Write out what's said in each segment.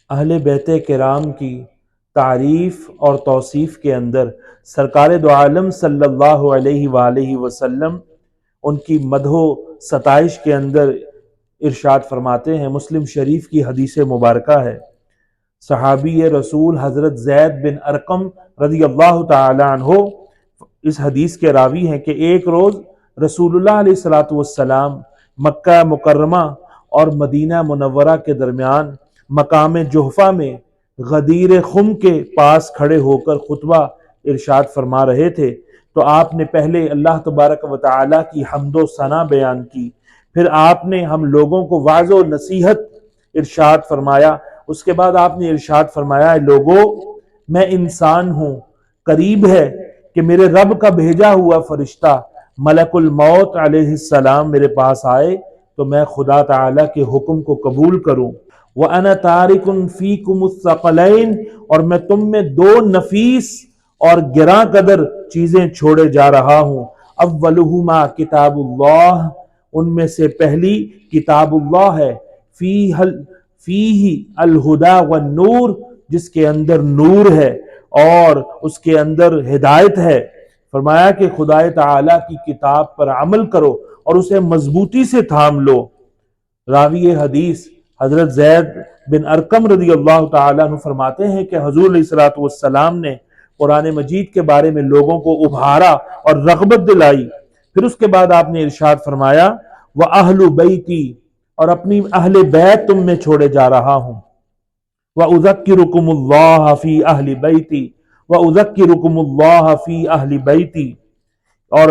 اہل بیت کرام کی تعریف اور توصیف کے اندر سرکار دو عالم صلی اللہ علیہ وآلہ وسلم ان کی مدح و ستائش کے اندر ارشاد فرماتے ہیں۔ مسلم شریف کی حدیث مبارکہ ہے، صحابی رسول حضرت زید بن ارقم رضی اللہ تعالی عنہ اس حدیث کے راوی ہیں کہ ایک روز رسول اللہ علیہ الصلوۃ والسلام مکہ مکرمہ اور مدینہ منورہ کے درمیان مقام جحفہ میں غدیر خم کے پاس کھڑے ہو کر خطبہ ارشاد فرما رہے تھے، تو آپ نے پہلے اللہ تبارک و تعالی کی حمد و ثنا بیان کی، پھر آپ نے ہم لوگوں کو وعظ و نصیحت ارشاد فرمایا۔ اس کے بعد آپ نے ارشاد فرمایا، اے لوگو، میں انسان ہوں، قریب ہے کہ میرے رب کا بھیجا ہوا فرشتہ ملک الموت علیہ السلام میرے پاس آئے تو میں خدا تعالی کے حکم کو قبول کروں۔ وَأَنَا تَارِكٌ فِيكُمُ الثَّقَلَيْنِ، اور میں تم میں دو نفیس اور گراں قدر چیزیں چھوڑے جا رہا ہوں۔ اولہما کتاب اللہ، ان میں سے پہلی کتاب اللہ ہے، فیہ الہدی والنور، جس کے اندر نور ہے اور اس کے اندر ہدایت ہے۔ فرمایا کہ خدا تعالی کی کتاب پر عمل کرو اور اسے مضبوطی سے تھام لو۔ راوی حدیث حضرت زید بن ارقم رضی اللہ تعالیٰ عنہ فرماتے ہیں کہ حضور علیہ الصلوۃ والسلام نے قرآن مجید کے بارے میں لوگوں کو ابھارا اور رغبت دلائی، پھر اس کے بعد آپ نے ارشاد فرمایا، وَأَهْلُ بَيْتِي، اور اپنی اہل بیت تم میں چھوڑے جا رہا ہوں، وَأُذَكِّرُكُمُ اللَّهَ فِي أَهْلِ بَيْتِي وَأُذَكِّرُكُمُ اللَّهَ فِي أَهْلِ بَيْتِي، اور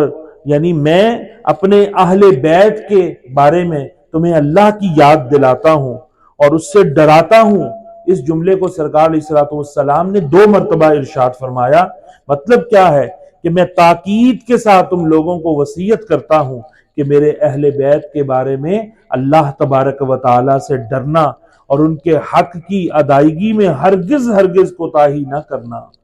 یعنی میں اپنے اہل بیت کے بارے میں تمہیں اللہ کی یاد دلاتا ہوں اور اس سے ڈراتا ہوں۔ اس جملے کو سرکار علیہ الصلوۃ والسلام نے 2 مرتبہ ارشاد فرمایا۔ مطلب کیا ہے کہ میں تاکید کے ساتھ تم لوگوں کو وصیت کرتا ہوں کہ میرے اہل بیت کے بارے میں اللہ تبارک و تعالی سے ڈرنا اور ان کے حق کی ادائیگی میں ہرگز کوتاہی نہ کرنا۔